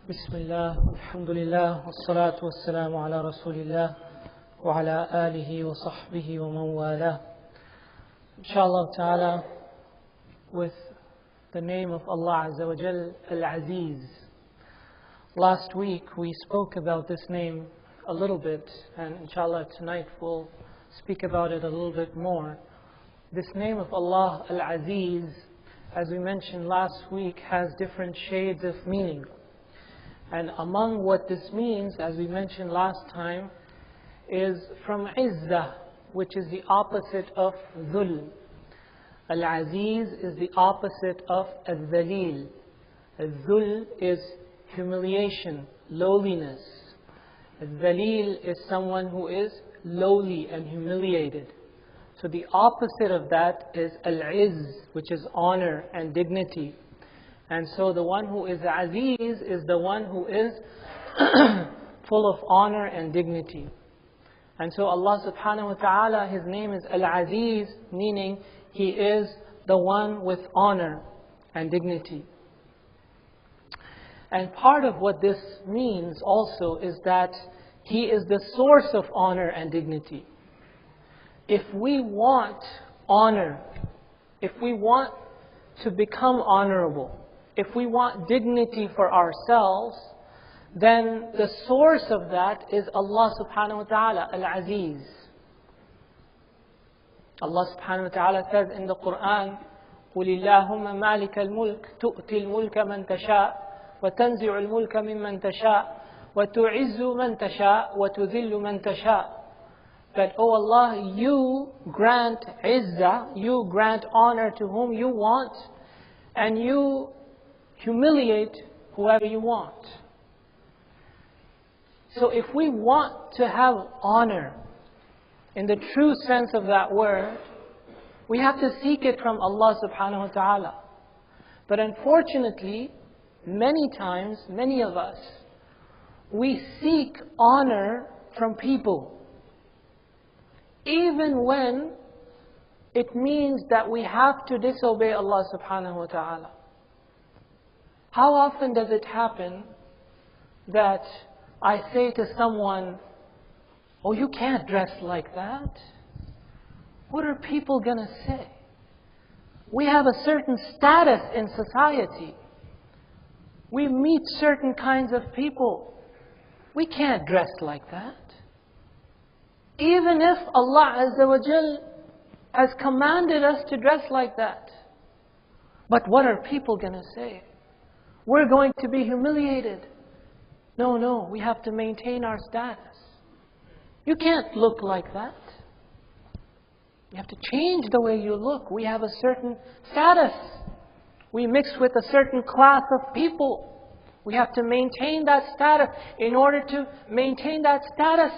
بسم الله والحمد لله والصلاة والسلام على رسول الله وعلى آله وصحبه ومن والاه. Inshallah ta'ala, with the name of Allah Azza wa Jal, Al-Azeez. Last week we spoke about this name a little bit, and inshallah tonight we'll speak about it a little bit more. This name of Allah, Al-Azeez, as we mentioned last week, has different shades of meaning. And among what this means, as we mentioned last time, is from Izzah, which is the opposite of Dhul. Al-Azeez is the opposite of Al-Dhalil. Al-Dhul is humiliation, lowliness. Al-Dhalil is someone who is lowly and humiliated. So the opposite of that is Al-Izz, which is honor and dignity. And so the one who is Aziz is the one who is full of honor and dignity. And so Allah subhanahu wa ta'ala, His name is Al-Azeez, meaning He is the one with honor and dignity. And part of what this means also is that He is the source of honor and dignity. If we want honor, if we want to become honorable, if we want dignity for ourselves, then the source of that is Allah subhanahu wa ta'ala, Al-Azeez. Allah subhanahu wa ta'ala says in the Quran, قُلِ اللَّهُمَّ مَالِكَ الْمُلْكِ تُؤْتِي الْمُلْكَ مَنْ تَشَاءُ وَتَنْزِعُ الْمُلْكَ مِمَّنْ تَشَاءُ وَتُعِزُّ مَنْ تَشَاءُ وَتُذِلُّ مَنْ تَشَاءُ. That, O Allah, You grant izzah, You grant honor to whom You want, and You humiliate whoever You want. So if we want to have honor in the true sense of that word, we have to seek it from Allah subhanahu wa ta'ala. But unfortunately, many times, many of us, we seek honor from people, even when it means that we have to disobey Allah subhanahu wa ta'ala. How often does it happen that I say to someone, "Oh, you can't dress like that. What are people going to say? We have a certain status in society. We meet certain kinds of people. We can't dress like that." Even if Allah Azza wa Jal has commanded us to dress like that. But what are people going to say? We're going to be humiliated. No, we have to maintain our status. You can't look like that. You have to change the way you look. We have a certain status. We mix with a certain class of people. We have to maintain that status. In order to maintain that status,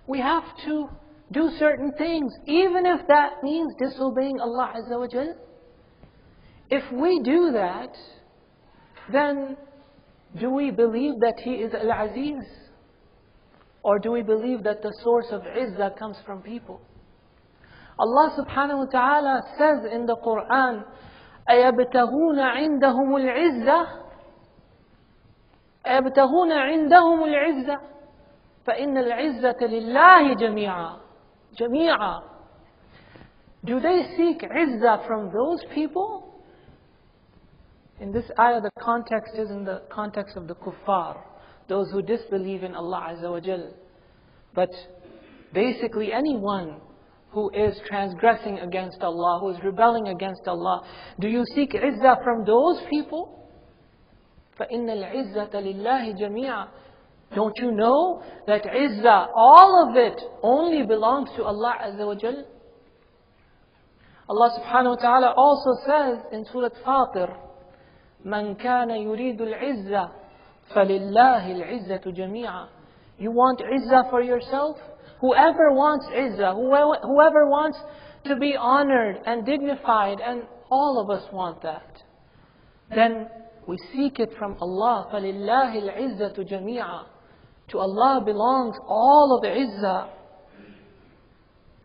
we have to do certain things, even if that means disobeying Allah Azza wa Jal. If we do that, then do we believe that He is Al-Azeez? Or do we believe that the source of izzah comes from people? Allah subhanahu wa ta'ala says in the Quran, أَيَبْتَغُونَ عِنْدَهُمُ الْعِزَّةِ أَيَبْتَغُونَ عِنْدَهُمُ الْعِزَّةِ فَإِنَّ الْعِزَّةَ لِلَّهِ جَمِيعًا. Do they seek izzah from those people? In this ayah, the context is in the context of the kuffar, those who disbelieve in Allah Azza wa Jal. But basically anyone who is transgressing against Allah, who is rebelling against Allah, do you seek izzah from those people? فَإِنَّ الْعِزَّةَ لِلَّهِ جَمِيعًا. Don't you know that izzah, all of it, only belongs to Allah Azza wa Jal? Allah subhanahu wa ta'ala also says in Surah Fatir, مَنْ كَانَ يُرِيدُ الْعِزَّةِ فَلِلَّهِ الْعِزَّةُ جَمِيعًا. You want izzah for yourself? Whoever wants izzah, whoever wants to be honored and dignified, and all of us want that, then we seek it from Allah. فَلِلَّهِ الْعِزَّةُ جَمِيعًا. To Allah belongs all of the izzah.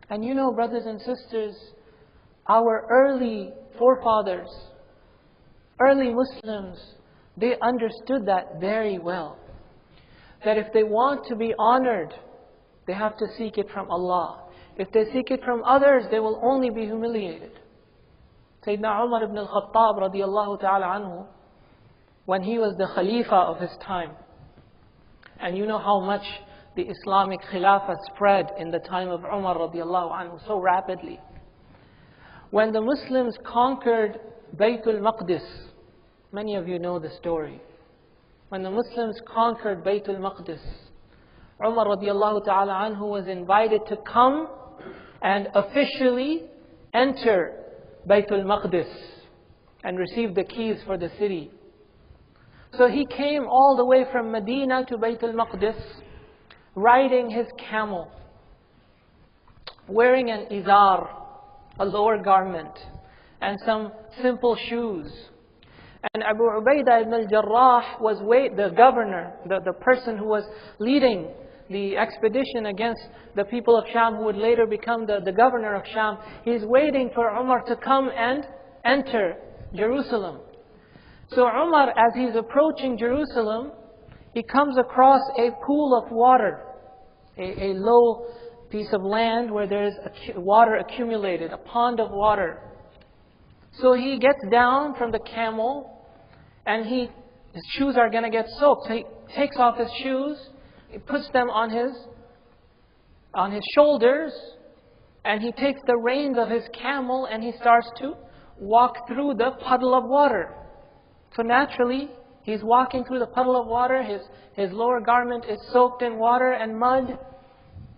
And you know, brothers and sisters, our early forefathers, early Muslims, They understood that very well. That if they want to be honored, they have to seek it from Allah. If they seek it from others, they will only be humiliated. Sayyidina Umar ibn al-Khattab radiyallahu ta'ala anhu, when he was the Khalifa of his time, and you know how much the Islamic Khilafah spread in the time of Umar radiyallahu anhu so rapidly. When the Muslims conquered Baytul Maqdis, many of you know the story. When the Muslims conquered Baytul Maqdis, Umar radiyallahu ta'ala anhu was invited to come and officially enter Baytul Maqdis and receive the keys for the city. So he came all the way from Medina to Baytul Maqdis, riding his camel, wearing an izar, a lower garment, and some simple shoes. And Abu Ubaidah ibn al-Jarrah was the governor, the person who was leading the expedition against the people of Sham, who would later become the governor of Sham. He's waiting for Umar to come and enter Jerusalem. So Umar, as he's approaching Jerusalem, he comes across a pool of water, a low piece of land where there is water accumulated, a pond of water. So he gets down from the camel, and his shoes are going to get soaked. So he takes off his shoes, he puts them on his shoulders, and he takes the reins of his camel and he starts to walk through the puddle of water. So naturally, he's walking through the puddle of water, his lower garment is soaked in water and mud,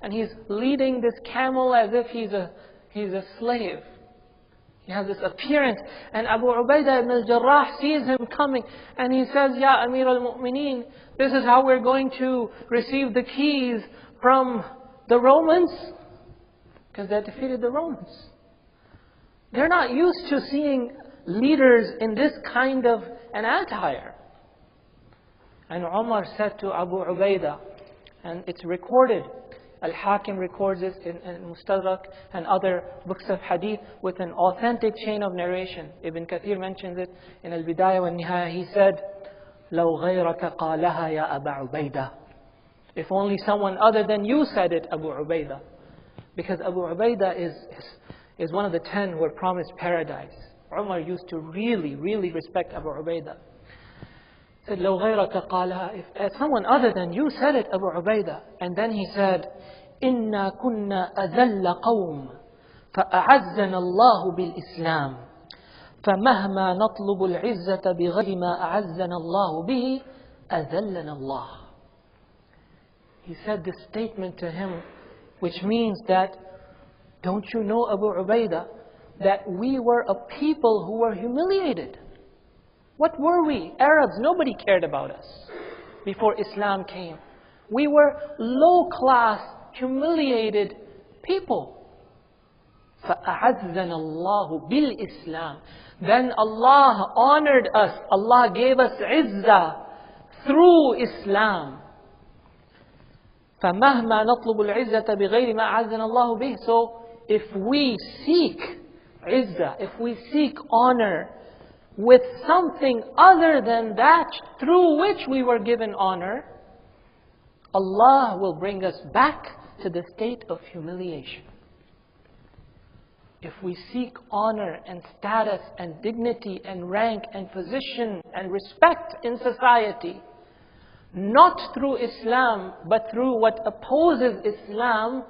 and he's leading this camel as if he's a slave. He has this appearance, and Abu Ubaidah ibn al-Jarrah sees him coming, and he says, Ya Amir al-Mu'mineen, this is how we're going to receive the keys from the Romans? Because they defeated the Romans. They're not used to seeing leaders in this kind of an attire. And Umar said to Abu Ubaidah, and it's recorded, Al-Hakim records this in Mustadrak and other books of hadith with an authentic chain of narration. Ibn Kathir mentions it in Al-Bidayah wa Nihaya. He said, لَوْ غَيْرَكَ قَالَهَا يَا أَبَا عُبَيْدَةَ. If only someone other than you said it, Abu Ubaidah. Because Abu Ubaidah is one of the 10 who were promised paradise. Umar used to really, really respect Abu Ubaidah. He said, لَوْ غَيْرَكَ قَالَهَا. If someone other than you said it, Abu Ubaidah. And then he said, إِنَّا كُنَّا أَذَلَّ قَوْمٍ فَأَعَزَّنَا اللَّهُ بِالْإِسْلَامِ فَمَهْمَا نَطْلُبُ الْعِزَّةَ بِغَيْرِ مَا أَعَزَّنَا اللَّهُ بِهِ أَذَلَّنَا اللَّهُ. He said this statement to him, which means that, don't you know, Abu Ubaidah, that we were a people who were humiliated. What were we? Arabs, nobody cared about us before Islam came. We were low-class, humiliated people. فَأَعَزَّنَا اللَّهُ بِالْإِسْلَامِ. Then Allah honored us. Allah gave us izzah through Islam. فَمَهْمَا نَطْلُبُ الْعِزَّةَ بِغَيْرِ مَا أَعَزَّنَا اللَّهُ بِهِ. So if we seek izzah, if we seek honor with something other than that through which we were given honor, Allah will bring us back to the state of humiliation. If we seek honor and status and dignity and rank and position and respect in society, not through Islam, but through what opposes Islam,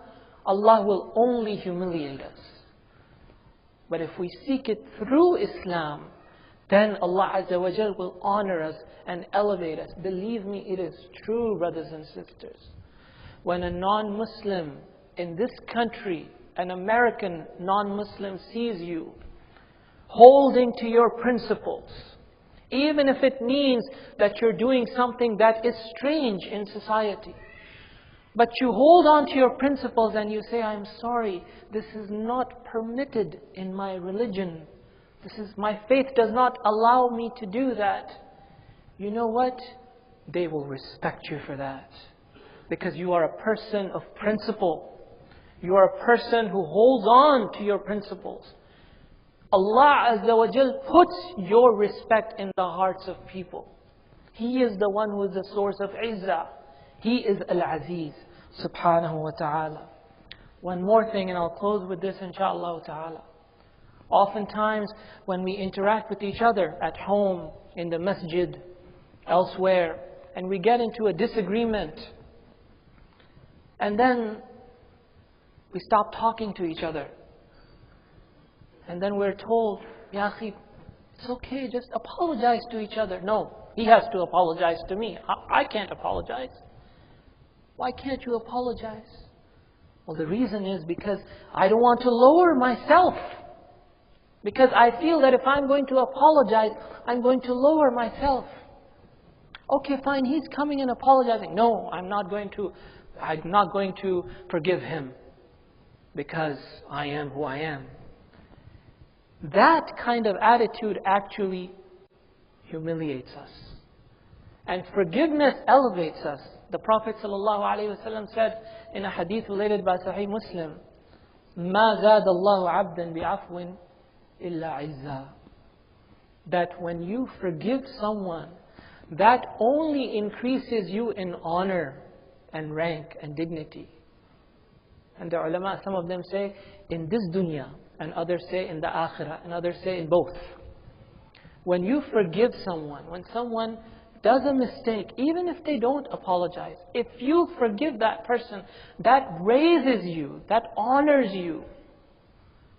Allah will only humiliate us. But if we seek it through Islam, then Allah Azza wa Jal will honor us and elevate us. Believe me, it is true, brothers and sisters. When a non-Muslim in this country, an American non-Muslim, sees you holding to your principles, even if it means that you're doing something that is strange in society, but you hold on to your principles and you say, I'm sorry, this is not permitted in my religion. My faith does not allow me to do that. You know what? They will respect you for that. Because you are a person of principle. You are a person who holds on to your principles. Allah Azza wa Jal puts your respect in the hearts of people. He is the one who is the source of izzah. He is Al-Azeez, subhanahu wa ta'ala. One more thing, and I'll close with this, inshaAllah ta'ala. Oftentimes, when we interact with each other at home, in the masjid, elsewhere, and we get into a disagreement, and then we stop talking to each other. And then we're told, Ya akhi, it's okay, just apologize to each other. No, he has to apologize to me. I can't apologize. Why can't you apologize? Well, the reason is because I don't want to lower myself. Because I feel that if I'm going to apologize, I'm going to lower myself. Okay, fine, he's coming and apologizing. No, I'm not going to forgive him because I am who I am. That kind of attitude actually humiliates us. And forgiveness elevates us. The Prophet ﷺ said in a hadith related by Sahih Muslim, مَا زَادَ اللَّهُ عَبْدًا بِعَفْوٍ إِلَّا عِزًّا. That when you forgive someone, that only increases you in honor and rank and dignity. And the ulama, some of them say in this dunya, and others say in the akhirah, and others say in both. When you forgive someone, when someone does a mistake, even if they don't apologize, if you forgive that person, that raises you, that honors you.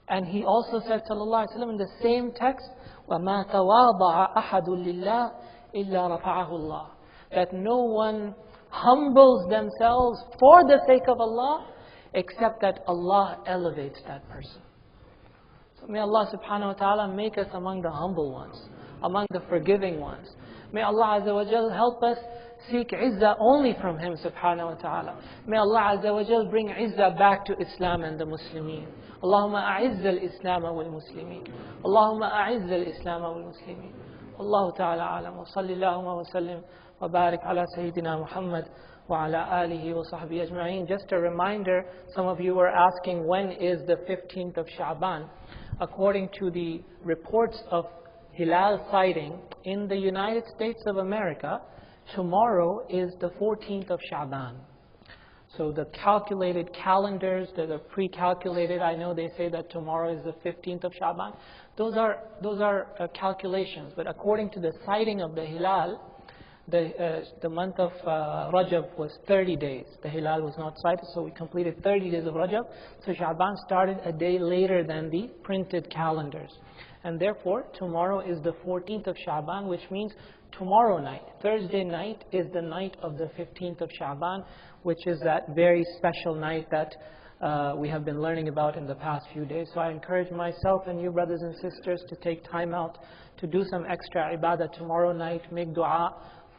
And he also said, sallallahu alaihi wasallam, in the same text, وَمَا تَوَاضَعَ أَحَدٌ لِلَّهِ إِلَّا رَفَعَهُ اللَّهُ. That no one humbles themselves for the sake of Allah, except that Allah elevates that person. So may Allah subhanahu wa ta'ala make us among the humble ones, among the forgiving ones. May Allah Azza wa Jal help us seek izzah only from Him subhanahu wa ta'ala. May Allah Azza wa Jal bring izzah back to Islam and the Muslimin. Allahumma a'izz al-Islam wal-Muslimin. Allahumma a'izz al-Islam wal-Muslimin. Allahu ta'ala alam. Wa salli Allahumma wa sallim wa barik ala Sayyidina Muhammad wa ala alihi wa sahbihi ajma'in. Just a reminder, some of you were asking when is the 15th of Sha'ban. According to the reports of Hilal sighting in the United States of America, tomorrow is the 14th of Sha'ban. So the calculated calendars that are pre-calculated, I know they say that tomorrow is the 15th of Sha'ban. Those are calculations. But according to the sighting of the Hilal, the month of Rajab was 30 days. The Hilal was not sighted, so we completed 30 days of Rajab. So Sha'ban started a day later than the printed calendars. And therefore, tomorrow is the 14th of Sha'ban, which means tomorrow night, Thursday night, is the night of the 15th of Sha'ban, which is that very special night that we have been learning about in the past few days. So I encourage myself and you brothers and sisters to take time out to do some extra ibadah tomorrow night, make dua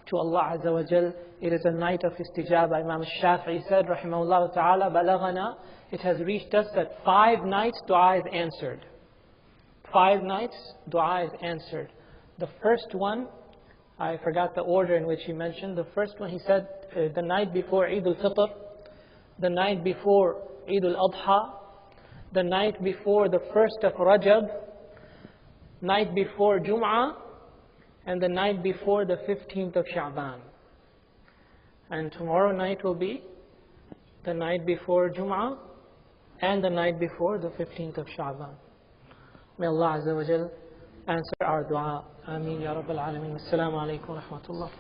to Allah Azza wa Jal. It is a night of istijabah. Imam Shafi'i said, rahimahullah ta'ala, balaghana, it has reached us that 5 nights dua is answered. 5 nights dua is answered. The first one, I forgot the order in which he mentioned. The first one he said the night before Eid al-Fitr, the night before Eid al-Adha, the night before the 1st of Rajab, night before Jum'ah, and the night before the 15th of Sha'ban. And tomorrow night will be the night before Jum'ah and the night before the 15th of Sha'ban. May Allah Azza wa Jal answer our dua. Ameen Ya Rabbal Alameen. Assalamu alaikum wa rahmatullah.